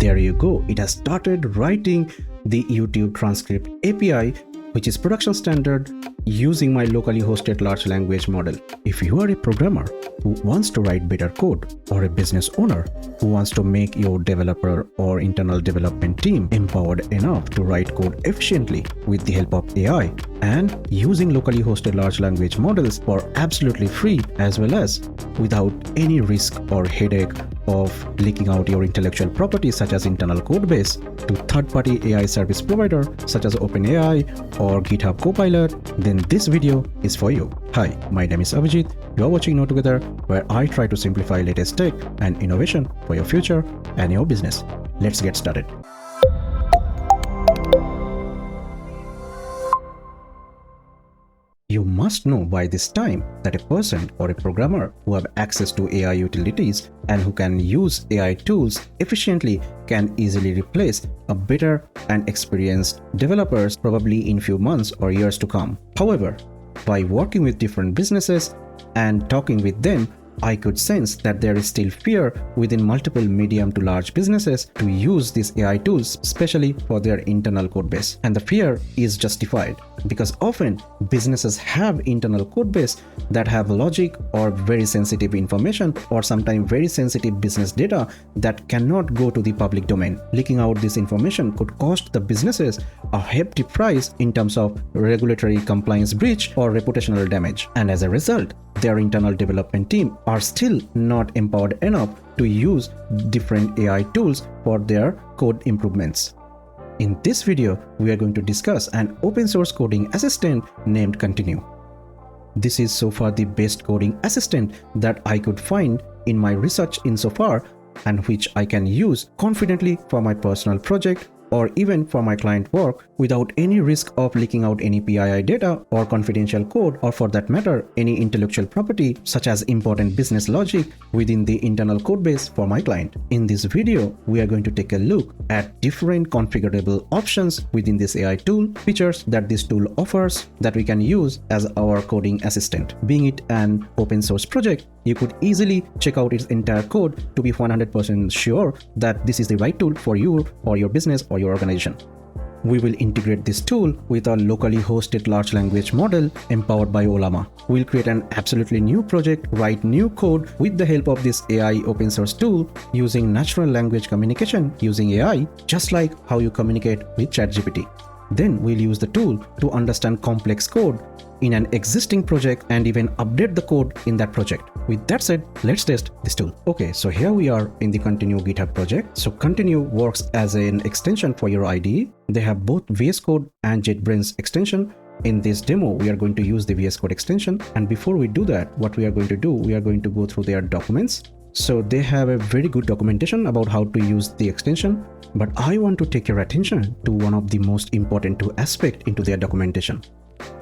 there you go. It has started writing the YouTube transcript API, which is production standard, using my locally hosted large language model. If you are a programmer who wants to write better code, or a business owner who wants to make your developer or internal development team empowered enough to write code efficiently with the help of AI and using locally hosted large language models for absolutely free, as well as without any risk or headache of leaking out your intellectual property such as internal code base to third-party AI service provider such as OpenAI or GitHub Copilot, then this video is for you. Hi, my name is Abhijit. You are watching Know Together, where I try to simplify latest tech and innovation for your future and your business. Let's get started. You must know by this time that a person or a programmer who have access to AI utilities and who can use AI tools efficiently can easily replace a better and experienced developers probably in few months or years to come. However, by working with different businesses and talking with them, I could sense that there is still fear within multiple medium to large businesses to use these AI tools, especially for their internal code base. And the fear is justified because often businesses have internal code base that have logic or very sensitive information or sometimes very sensitive business data that cannot go to the public domain. Leaking out this information could cost the businesses a hefty price in terms of regulatory compliance breach or reputational damage. And as a result, their internal development team are still not empowered enough to use different AI tools for their code improvements. In this video, we are going to discuss an open source coding assistant named Continue. This is so far the best coding assistant that I could find in my research insofar, and which I can use confidently for my personal project or even for my client work without any risk of leaking out any PII data or confidential code, or for that matter, any intellectual property such as important business logic within the internal code base for my client. In this video, we are going to take a look at different configurable options within this AI tool, features that this tool offers that we can use as our coding assistant. Being it an open source project, you could easily check out its entire code to be 100% sure that this is the right tool for you or your business or your organization. We will integrate this tool with our locally hosted large language model empowered by Ollama. We'll create an absolutely new project, write new code with the help of this AI open source tool using natural language communication using AI, just like how you communicate with ChatGPT. Then we'll use the tool to understand complex code in an existing project and even update the code in that project. With that said, let's test this tool. Okay, so here we are in the Continue GitHub project. So Continue works as an extension for your IDE. They have both VS Code and JetBrains extension. In this demo, we are going to use the VS Code extension. And before we do that, what we are going to do, we are going to go through their documents. So they have a very good documentation about how to use the extension, but I want to take your attention to one of the most important two aspects into their documentation.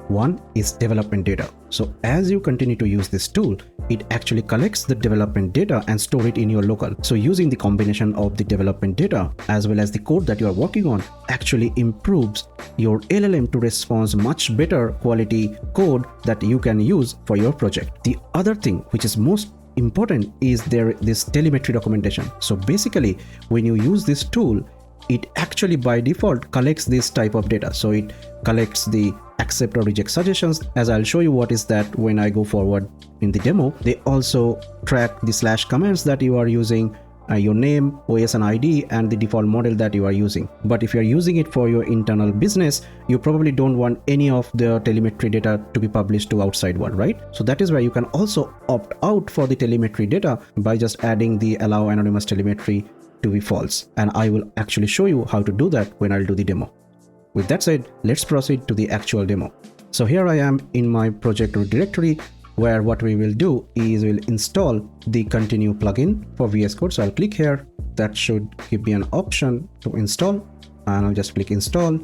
One is development data. So as you continue to use this tool, it actually collects the development data and store it in your local. So using the combination of the development data as well as the code that you are working on actually improves your LLM to respond much better quality code that you can use for your project. The other thing which is most important is this telemetry documentation. So basically, when you use this tool, it actually by default collects this type of data. So it collects the accept or reject suggestions, as I'll show you what is that when I go forward in the demo. They also track the slash comments that you are using, your name, OS and ID, and the default model that you are using. But if you are using it for your internal business, you probably don't want any of the telemetry data to be published to outside world, right? So that is where you can also opt out for the telemetry data by just adding the allow anonymous telemetry to be false. And I will actually show you how to do that when I'll do the demo. With that said, let's proceed to the actual demo. So here I am in my project directory, where what we will do is we'll install the Continue plugin for VS Code. So I'll click here. That should give me an option to install, and I'll just click install.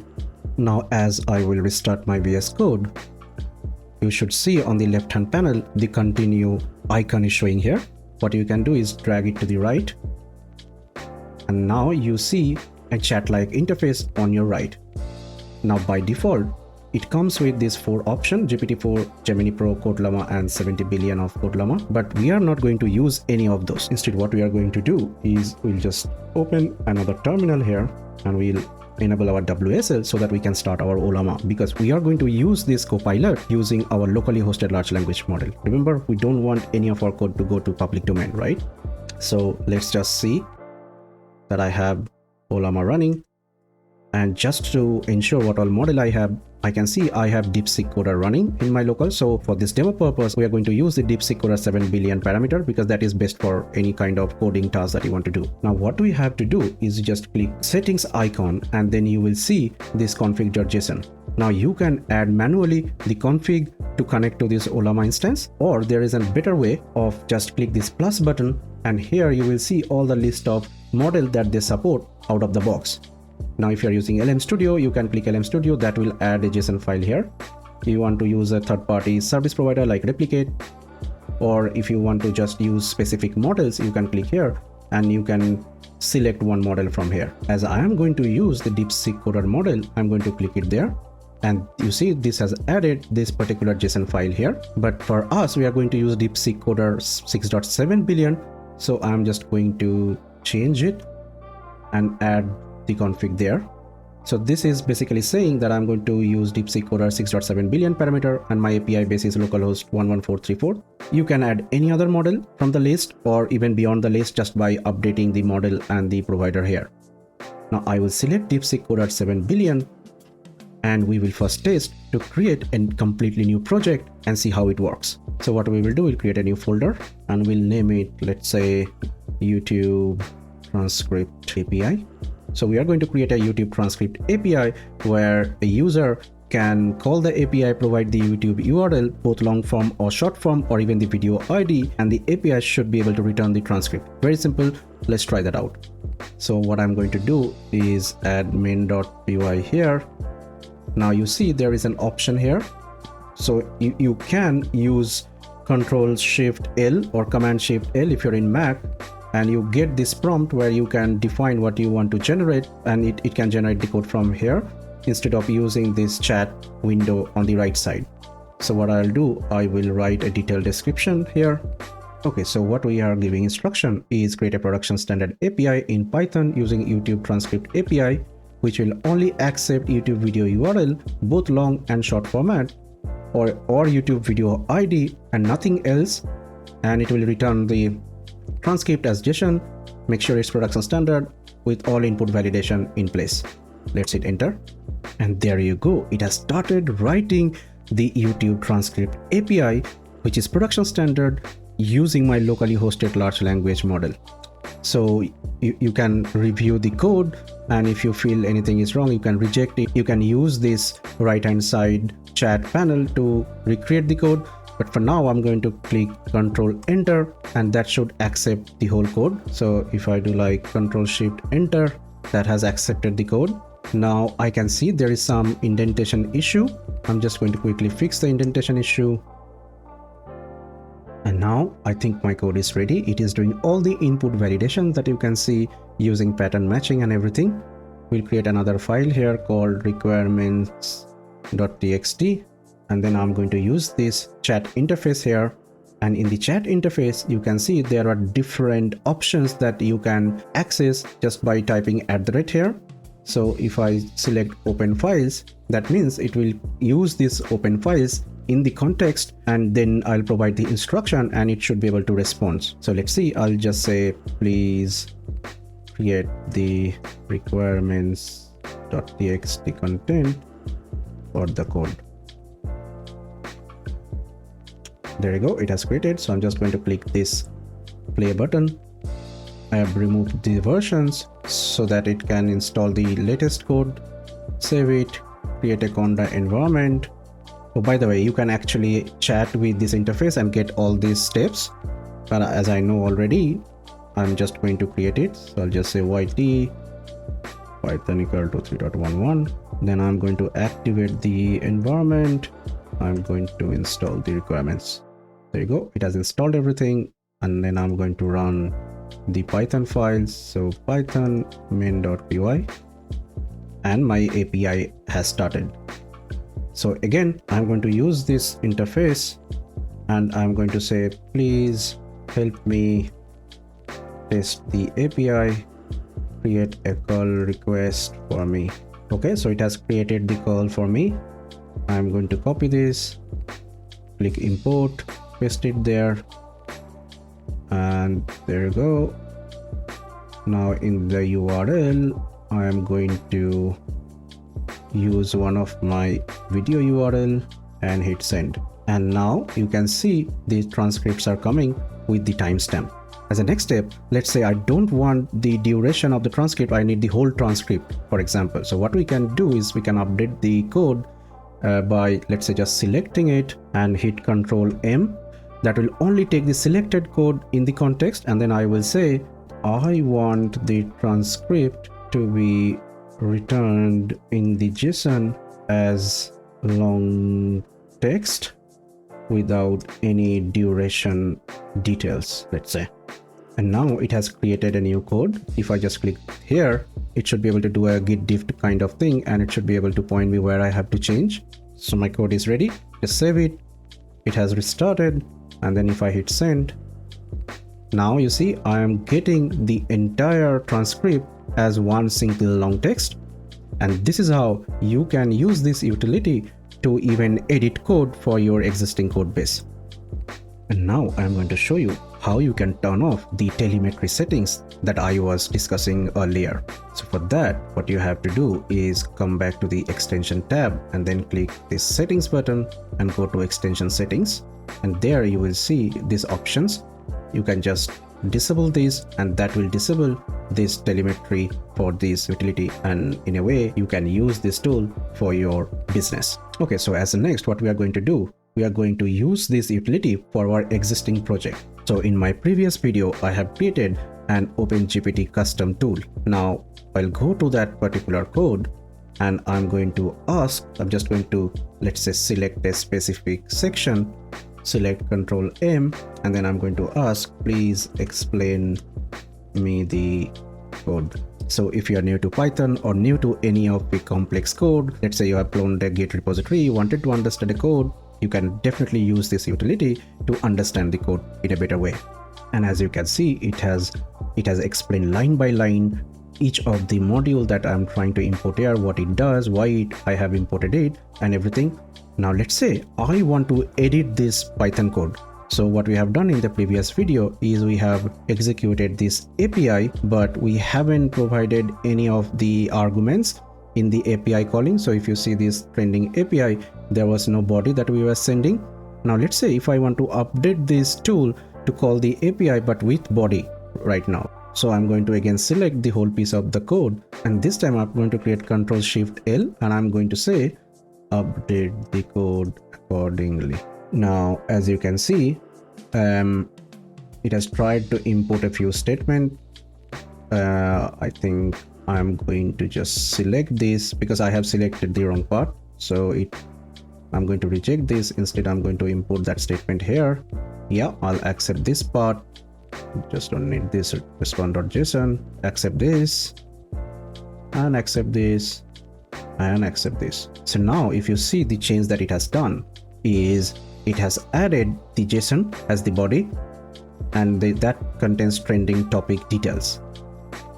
Now, as I will restart my VS Code, you should see on the left hand panel, the Continue icon is showing here. What you can do is drag it to the right. And now you see a chat-like interface on your right. Now by default, it comes with these 4 options: GPT-4, Gemini Pro, Code Llama, and 70 billion of Code Llama. But we are not going to use any of those. Instead, what we are going to do is we'll just open another terminal here and we'll enable our WSL so that we can start our Ollama, because we are going to use this Copilot using our locally hosted large language model. Remember, we don't want any of our code to go to public domain, right? So let's just see that I have Ollama running. And just to ensure what all model I have, I can see I have DeepSeek Coder running in my local. So for this demo purpose, we are going to use the DeepSeek Coder 7 billion parameter, because that is best for any kind of coding task that you want to do. Now, what we have to do is just click settings icon, and then you will see this config.json. Now you can add manually the config to connect to this Ollama instance, or there is a better way of just click this plus button, and here you will see all the list of model that they support out of the box. Now, if you're using LM Studio, you can click LM Studio. That will add a JSON file here. If you want to use a third-party service provider like Replicate, or if you want to just use specific models, you can click here and you can select one model from here. As I am going to use the DeepSeek Coder model, I'm going to click it there. And you see this has added this particular JSON file here. But for us, we are going to use DeepSeek Coder 6.7 billion. So I'm just going to change it and add the config there. So this is basically saying that I'm going to use DeepSeek Coder 6.7 billion parameter, and my API base is localhost 11434. You can add any other model from the list or even beyond the list just by updating the model and the provider here. Now I will select DeepSeek Coder 7 billion, and we will first test to create a completely new project and see how it works. So what we will do, we'll create a new folder and we'll name it, let's say, YouTube Transcript API. So we are going to create a YouTube Transcript API where a user can call the API, provide the YouTube URL, both long form or short form, or even the video ID, and the API should be able to return the transcript. Very simple. Let's try that out. So what I'm going to do is add main.py here. Now you see there is an option here. So you can use Control-Shift-L or Command-Shift-L if you're in Mac, and you get this prompt where you can define what you want to generate, and it can generate the code from here instead of using this chat window on the right side. So what I'll do, I will write a detailed description here. Okay, so what we are giving instruction is create a production standard API in Python using YouTube Transcript API, which will only accept YouTube video URL, both long and short format, or YouTube video ID and nothing else, and it will return the transcript as JSON. Make sure it's production standard with all input validation in place. Let's hit enter, and there you go. It has started writing the YouTube Transcript API, which is production standard using my locally hosted large language model. So you can review the code, and if you feel anything is wrong, you can reject it. You can use this right hand side chat panel to recreate the code. But for now, I'm going to click Control Enter, and that should accept the whole code. So if I do like Control Shift Enter, that has accepted the code. Now I can see there is some indentation issue. I'm just going to quickly fix the indentation issue. And now I think my code is ready. It is doing all the input validation that you can see using pattern matching and everything. We'll create another file here called requirements.txt. And then I'm going to use this chat interface here. And in the chat interface, you can see there are different options that you can access just by typing @ here. So if I select open files, that means it will use this open files in the context, and then I'll provide the instruction and it should be able to respond. So let's see, I'll just say, please create the requirements.txt content for the code. There you go, it has created. So I'm just going to click this play button. I have removed the versions so that it can install the latest code, save it, create a conda environment. Oh, by the way, you can actually chat with this interface and get all these steps. But as I know already, I'm just going to create it. So I'll just say YT Python equal to 3.11. Then I'm going to activate the environment. I'm going to install the requirements. There you go, it has installed everything. And then I'm going to run the Python files. So Python main.py, and my API has started. So again, I'm going to use this interface and I'm going to say, please help me test the API, create a call request for me. Okay, so it has created the call for me. I'm going to copy this, click import, paste it there, and there you go. Now in the URL, I am going to use one of my video URL and hit send. And now you can see the transcripts are coming with the timestamp. As a next step, let's say I don't want the duration of the transcript, I need the whole transcript, for example. So what we can do is we can update the code by, let's say, just selecting it and hit Ctrl M. That will only take the selected code in the context, and then I will say I want the transcript to be returned in the JSON as long text without any duration details, let's say. And now it has created a new code. If I just click here, it should be able to do a git diff kind of thing, and it should be able to point me where I have to change. So my code is ready. Just save it. It has restarted, and then if I hit send, now you see I am getting the entire transcript as one single long text. And this is how you can use this utility to even edit code for your existing code base. And now I'm going to show you how you can turn off the telemetry settings that I was discussing earlier. So for that, what you have to do is come back to the extension tab and then click this settings button and go to extension settings. And there you will see these options. You can just disable this, and that will disable this telemetry for this utility, and in a way you can use this tool for your business. Okay, so as the next, what we are going to do, we are going to use this utility for our existing project. So in my previous video, I have created an OpenGPT custom tool. Now I'll go to that particular code and I'm going to ask, I'm just going to, let's say, select a specific section, select Ctrl M, and then I'm going to ask, please explain me the code. So if you are new to Python or new to any of the complex code, let's say you have cloned a Git repository, you wanted to understand the code, you can definitely use this utility to understand the code in a better way. And as you can see, it has explained line by line each of the module that I'm trying to import here, what it does, why I have imported it, and everything. Now let's say I want to edit this Python code. So what we have done in the previous video is we have executed this API, but we haven't provided any of the arguments in the API calling. So if you see this trending API, there was no body that we were sending. Now let's say if I want to update this tool to call the API but with body right now. So I'm going to again select the whole piece of the code, and this time I'm going to create Ctrl-Shift-L, and I'm going to say update the code accordingly. Now as you can see, it has tried to import a few statements. I think I'm going to just select this because I have selected the wrong part. So I'm going to reject this. Instead, I'm going to import that statement here. Yeah, I'll accept this part. Just don't need this respond.json. Accept this and accept this and accept this. So now if you see, the change that it has done is it has added the JSON as the body, and that contains trending topic details.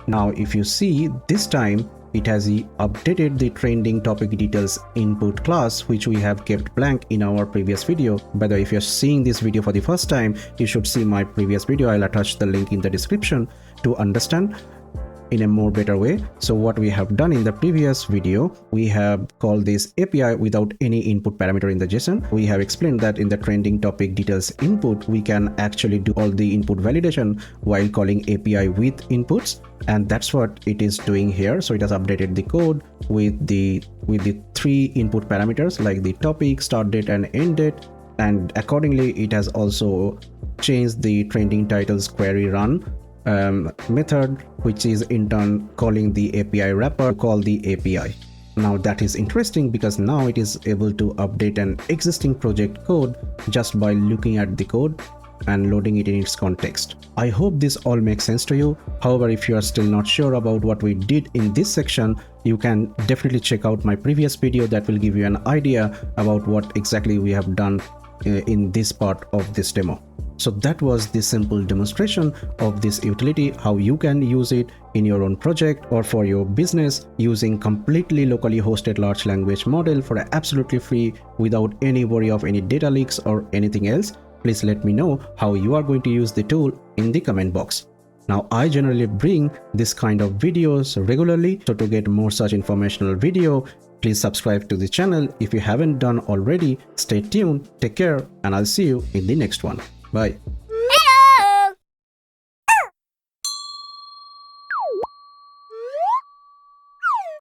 Now if you see, this time it has updated the trending topic details input class, which we have kept blank in our previous video. By the way, if you're seeing this video for the first time, you should see my previous video. I'll attach the link in the description to understand in a more better way. So what we have done in the previous video, we have called this API without any input parameter in the JSON. We have explained that in the trending topic details input, we can actually do all the input validation while calling API with inputs, and that's what it is doing here. So it has updated the code with the 3 input parameters like the topic, start date and end date, and accordingly it has also changed the trending titles query run method, which is in turn calling the API wrapper to call the API. Now that is interesting because now it is able to update an existing project code just by looking at the code. and loading it in its context. I hope this all makes sense to you. However, if you are still not sure about what we did in this section, you can definitely check out my previous video that will give you an idea about what exactly we have done in this part of this demo. So that was the simple demonstration of this utility, how you can use it in your own project or for your business using completely locally hosted large language model for absolutely free without any worry of any data leaks or anything else. Please let me know how you are going to use the tool in the comment box. Now, I generally bring this kind of videos regularly, so to get more such informational video, please subscribe to the channel. If you haven't done already, stay tuned, take care, and I'll see you in the next one. Bye.